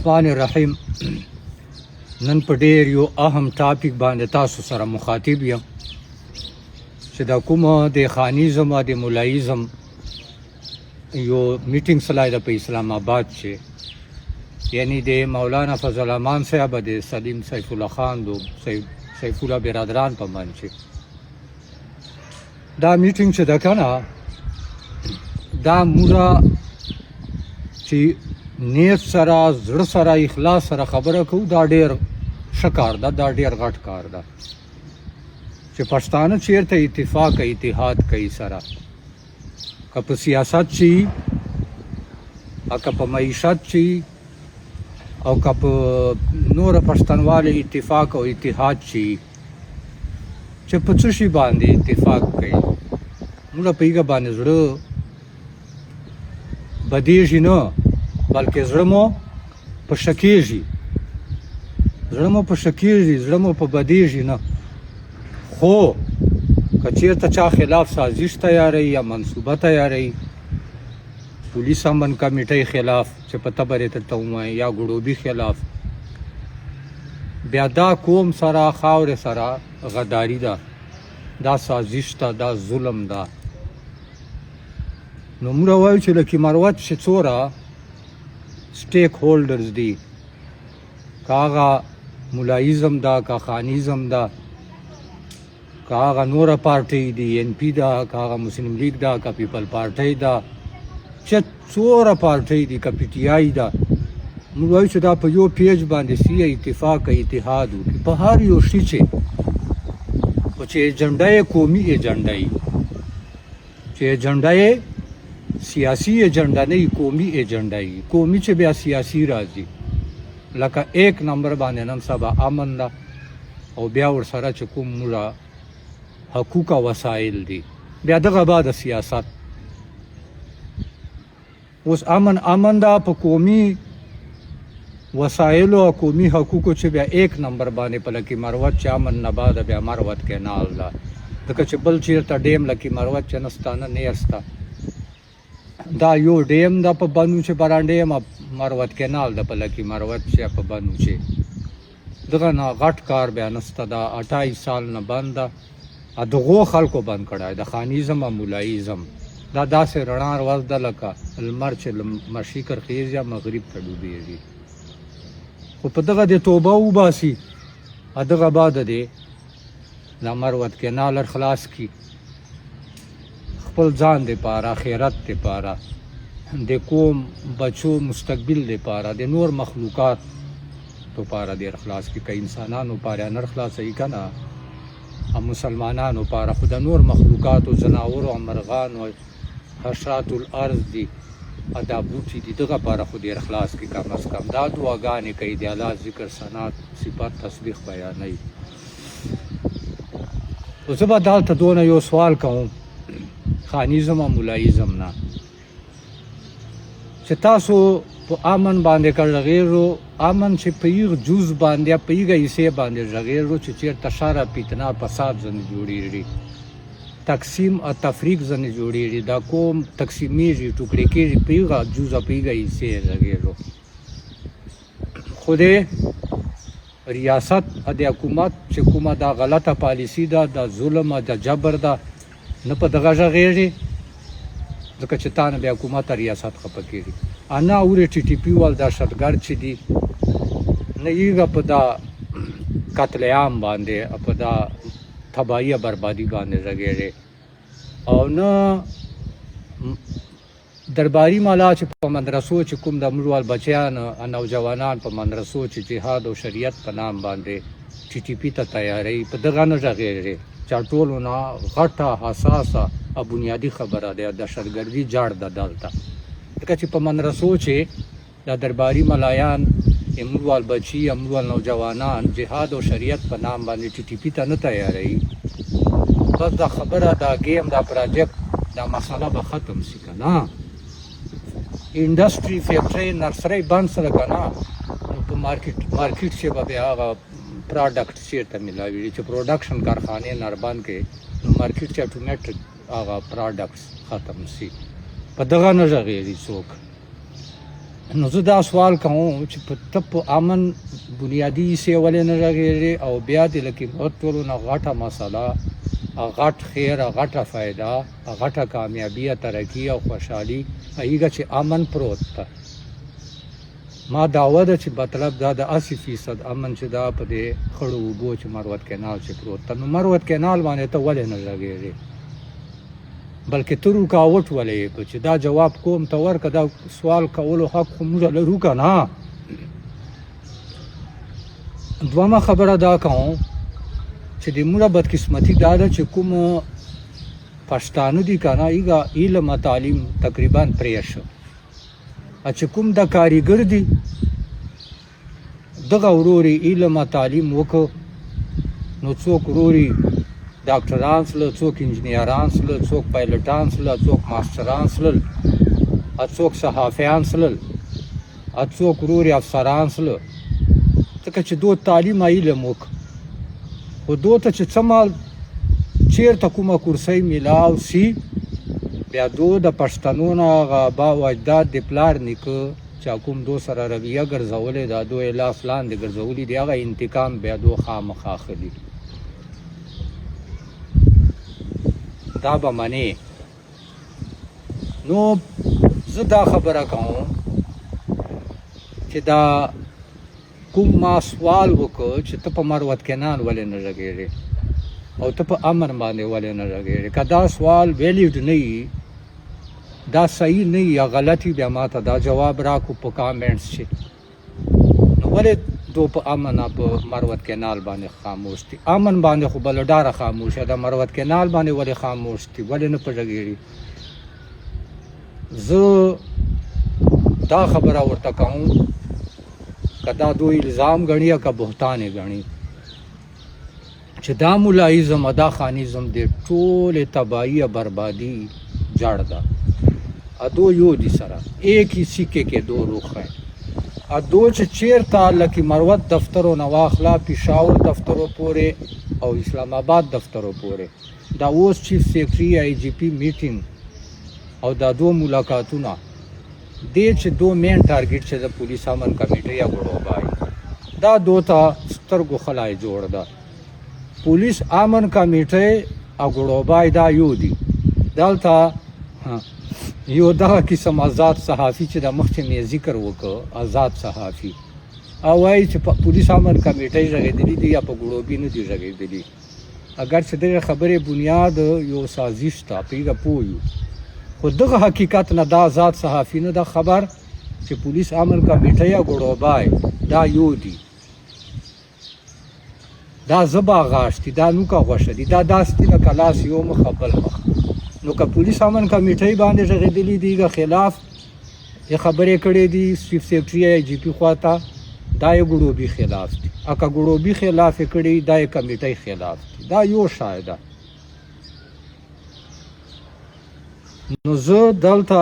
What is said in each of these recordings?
الرحمن الرحیم. نن په ډېر یو اهم ټاپک باندې تاسو سره مخاطب یم چې دا کومه د خانیزم او د مولایزم یو میټینګ سلایده په اسلام آباد چې یعنی د مولانا فضل الرحمن صاحب د سلیم سیف الله خان دو سیف الله برادران په منځ دا میټینګ چې دا کنه دا موږ چې نیت سره زړه سره اخلاص سره خبره کوو دا ډېر ښه کار ده دا ډېر غټ کار ده چې پښتانه چیرته اتفاق اتحاد کوي سره که په سیاست شي که په معیشت شي او که په نوره پښتنواله اتفاق او اتحاد شي چې په څه شي باندې اتفاق کوي موږ په هغه باندې زړه بدیږي نه بلکې زړه مو په شکیږي زړه مو په بدیږي نه خو که چېرته چا خلاف سازش تیاروي یا منصوبه تیاروي پولیس امن کمیټۍ خلاف چې په تبر یې درته ووایم یا ګړوبي خلاف بیا دا قوم سره خاورې سره غداري ده دا سازش ده دا ظلم ده نو موږ وایو چې لکه مروت چې څوره سټیک هولډرز دي که هغه مولایزم ده که خانیزم ده که هغه نوره پارټۍ دي ان پي ده که هغه مسلم لیگ ده که پیپل پارټۍ ده چې څوره پارټۍ دي که پي ټي آی ده موږ وایو چې دا په یو پیج باندې سی اتفاق اتحاد وکړي په هر یو شي چې ایجنډا یې قومي ایجنډا یي چې ایجنډا یې سیاسی ایجنډا نه قومي ایجنډا یي قومي چې بیا سیاسي راځي لکه ایک نمبر باندې نن سبا امن ده او بیا ورسره چې کوم موږ حقوق او وسایل دي بیا دغه بعد سیاست اوس امن ده په قومي وسایلو او قومي حقوقو چې بیا ایک نمبر باندې په لکه مروت چې امن نه بعد بیا مروت کې نال ده ځکه چې بل چېرته ډیم لکه مروت چې نسته نه نیرسته دا یو ډیم ده په بنو چې برانډې مروت کینال ده په لکه مروت چې په بنو چې دغه نه غټ کار بیا نسته دا 28 سال نه بند ده دغو خلکو بند کړی د خانیزم او مولایزم دا داسې رڼا ورځ ده لکه لمر چې مشرق خیز یا مغرب ته ډوبېږي خو په دغه د توبه وباسي دغه بعد دی دا مروت کینال خلاص کی خپل ځان دپاره آخرت دپاره د قوم بچو مستقبل دپاره د نور مخلوقات دپاره ډېر خلاص کی که انسانانو پاره نر خلاصوي که نه مسلمانانو پاره خو د نور مخلوقاتو ځناورو او مرغانو حشرات الارض دي دا بوټي دي دغه پاره خو ډېر خلاص کی کم از کم دا دعاګانې کوي د الله ذکر ثنا صفات تسبیح بیانوي خو زه به دلته دونه یو سوال کوم خانیزم او مولایزم نه چې تاسو په امن باندې غږېږو امن چې په یو جز باندې په یو حصے باندې غږېږو چې چېرته شر فتنه فساد ځنې جوړېږي تقسیم او تفریق ځنې جوړېږي دا قوم تقسیمیږي ټوکړې کېږي په یو جز په یو حصے غږېږو خو د ریاست د حکومت چې کومه دا غلطه پالیسي ده د ظلم د جبر ده نه په دغه غږېږي ځکه چې تا نه بیا حکومت ریاست خفه کېږي انا اورې ټي ټي پي وال دهشتګرد چې دي نه هغه په دا قتل عام باندې په دا تباهي بربادي باندې غږېږي او نه درباري مالا چې په مدرسو چې کوم د مړوال بچیان نوجوانان په مدرسو چې جهاد او شریعت په نام باندې ټي ټي پي ته تیاری په دغه نه غږېږي چا ټولو نه غټه حساسه او بنیادي خبره ده دهشتګردي جاړ ده دلته ځکه چې په مدرسو چې د درباري ملایان امروال بچي امروال نوجوانان جهاد او شریعت په نام باندې ټي ټي پي ته نه تیاروي بس دا خبره دا گیم دا پراجیکټ دا مسله به ختم شي که نه انډسټري فیکټرۍ نرسرۍ بند سره که نه نو په مارکیټ چې به بیا هغه پراډکټ چېرته میلاوېږي چې پروډکشن کارخانې نربند کې نو مارکیټ چې اټومیټک هغه پراډکټس ختم شي په دغه نه غږېږي څوک نو زه دا سوال کوم چې ته په امن بنیادي حصې ولې نه رغېږې او بیا د لکې ټولو نه غټه مسله غټ خیر غټه فایده غټه کامیابي ترقي او خوشحالي هغه چې امن پروت ده ما دعوه ده چې مطلب دا د 80% امن چې دا په دې خړو اوبو چې مروت کینال چې پروت ده نو مروت کینال باندې ته ولې نه رغېږې بلکې ته رکاوټ ولې چې دا جواب کوم ته ورکه دا سوال کولو حق خو موږ لرو که نه دویمه خبره دا کوم چې د موږ بدقسمتي دا ده چې کوم پښتانه دي که نه هغه علم تعلیم تقریبا پرې شو چې کوم د کاریګر دي دغه وروري علم تعلیم وکړو نو څوک وروري ډاکټران سله څوک انجینیران سله څوک پایلټان سله څوک ماسټران سله څوک صحافیان سله څوک وروري افسران سله ځکه چې دو تعلیم علم وکړو خو دو ته چې څه مال چېرته کومه کرسۍ میلاو سي بیا دو د پښتنو نه هغه ابا و اجداد د پلار نیکه چې کوم دو سره رویه ګرځولې دا دو یې لاس لاندې ګرځولي دي هغه انتقام بیا دو خامخا اخلي دا به منې نو زه دا خبره کوم چې دا کوم ما سوال وکړ چې ته په مروت کینال ولې نه رغېږې او ته په امن باندې ولې نه رغېږې که دا سوال ویلیډ نه وي دا صحیح نه وي یا غلط وي بیا ماته دا جواب راکړو په کامنټس چې نو ولې دو په امن په مروت کینال باندې خاموش دي امن باندې خو بله ډاره خاموشه ده مروت کینال باندې ولې خاموش دي ولې نه په رغېږي زه دا خبره ورته کوم که دا دو الزام ګڼي یا که بهتان یې ګڼي چې دا ملایزم دا خانیزم د ټولې تباهی بربادی جړ ده ادو یو دي سره ایک ہی سکے کے دو رخ ہیں ادو چې چیرته لکه مروت دفترو نه واخلا پېښور دفترو پورې او اسلام آباد دفترو پورې دا اوس چیف سیکرټري آی جی پی میټینګ او دا دو ملاقاتونه دې چې دو مین ټارګټ چې د پولیس امن کمیټې یا ګړوبای دا دو ته سترګو خلای جوړ ده پولیس امن کمیټې او ګړوبای دا یو دي دلته یو دغه قسم آزاد صحافي چې د مخکې مې ذکر وکړ آزاد صحافي او وایي چې پولیس امن کمیټې رغېدلي دي یا په ګړوبي نه دي رغېدلي اگر چې دغه خبرې بنیاد یو سازش ته په هغه پوه یو خو دغه حقیقت نه دا آزاد صحافي نه دا خبر چې پولیس امن کمیټې یا ګړوبای دا یو دي دا زبا غاښ دي دا نوکه غوښه دي دا داسې دي لکه لاس یو مخ بل مخ نو که پولیس امن کمیټې باندې رغېدلي دي هغه خلاف یې خبرې کړې دي چیف سیکرټري آی جي پي خواته دا یې ګړوبي خلاف دي او که ګړوبي خلاف یې کړي دا یې کمیټۍ خلاف دي دا یو شای ده نو زه دلته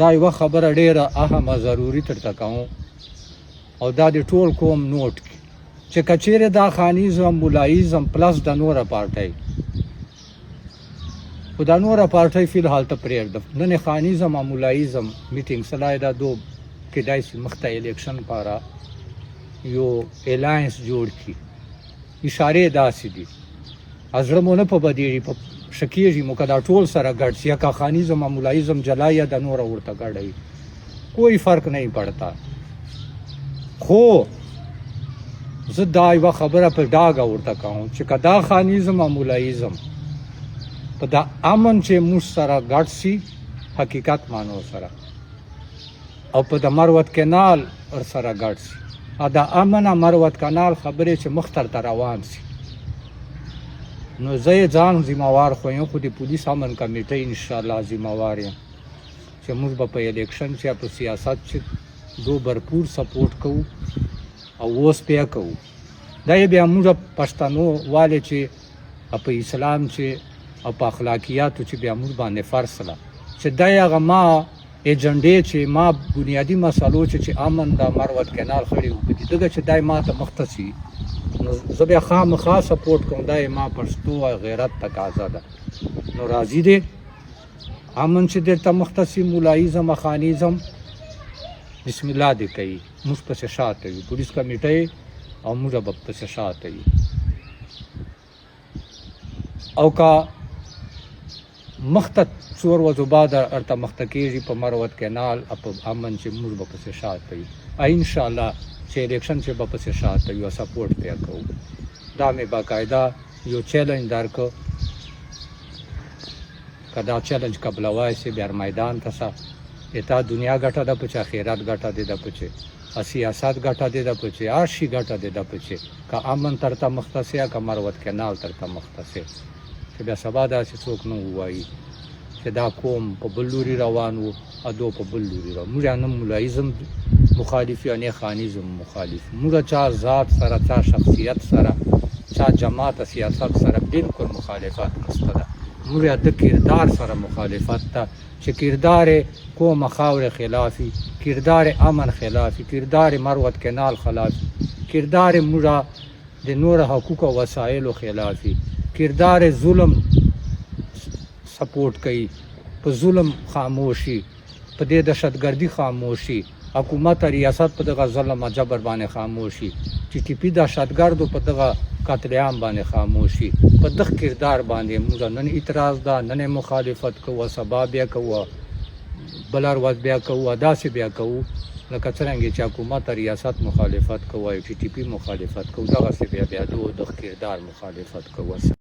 دا یوه خبره ډېره اهمه ضروري درته کوم او دا د ټول قوم نوټ کړي چې که چیرې دا خانیزم ملایزم پلس د نوره پارټۍ خو دا نوره پارټۍ فی الحال ته پرېږده نن یې خانیزم او ملایزم میټینګ سلای دا دو کیدای شي مخته الیکشن پاره یو الاینس جوړ کړي اشارې داسې دي زړه مو نه په بدېږي په شکیږي مو که دا ټول سره ګډ شي یا که خانیزم او ملایزم جلا یا د نوره ورته ګډوي کوئی فرق نہیں پڑتا خو زه دا یوه خبره په ډاګه ورته کوم چې که دا خانیزم او ملایزم په دا امن چې موږ سره ګډ سي حقیقت مانو سره او په د مروت کینال سره ګډ سي او د امن مروت کینال خبرې چې مختر ته روان سي نو زه یې ځان ذمهوار خو یم خو د پولیس امن کمیټۍ انشاءالله ذمهوار یم چې موږ به په الیکشن چې په سیاست چې دو भरपूर سپورټ کوو او اوس پیا کوو دا یې بیا موږ پښتنو والے چې په اسلام چې او په اخلاقیاتو چې بیا موږ باندې فرض ده چې دا هغه ما ایجنډې چې ما بنیادي مسلو چې امن د مروت کینال خړې وکړي دغه چې دای ما ته مختصي نو زه بیا خامخا سپورټ کوم دا ما پښتو او غیرت تقاضا ده نو راضي دی امن چې درته مختصي ملایزم خانیزم بسم الله دې کوي، موږ پسې شاته یو، پولیس کمیټه او موږ به پسې شاته یو. او که مخته څور ورځو بعد ورته مخته کېږي په مروت کینال او په امن چې موږ به پسې شاته یو. انشاءالله چې الیکشن چې به پسې شاته یو، سپورټ پرې کوو. دا مې باقاعده یو چیلنج درکړ، که دا چیلنج قبلوای سي بیا میدان ته سه اتا دنیا ګټه ده پچې، آخرت ګټه دې ده پچې، سیاست ګټه دې ده پچې، هر شي ګټه دې ده پچې. که امن ترته مخته که مروت کینال ترته مخته چې بیا سبا داسې څوک نه ووایي چې دا قوم په بل لوري روان و او دو په بل لوري روان. موږ نه مولایزم مخالف یو نه خانیزم مخالف، موږ چا ذات سره، چا شخصیت سره، چا جماعت سیاست سره بالکل مخالفت نشته ده. موږ د کردار سره مخالفت ته چې کردار قوم خاور خلافي، کردار امن خلافي، کردار مروت کینال خلافي، کردار موږ د نور حقوق او وسایلو خلافي، کردار ظلم سپورټ کوي، په ظلم خاموشي، په دې دهشتګردي خاموشي، حکومت ریاست په دغه ظلم او جبر باندې خاموشي، ټي ټي پي دهشتګردو په دغه قتل عام باندې خاموشي. په دغه کردار باندې موږ نن اعتراض ده، نن مخالفت کوو، سبا بیا کوو، بل ورځ بیا کوو، داسې بیا کوو لکه څرنګه چې حکومت ریاست مخالفت کوو، ټي ټي پي مخالفت کوو، دغسې بیا د کردار مخالفت کوو.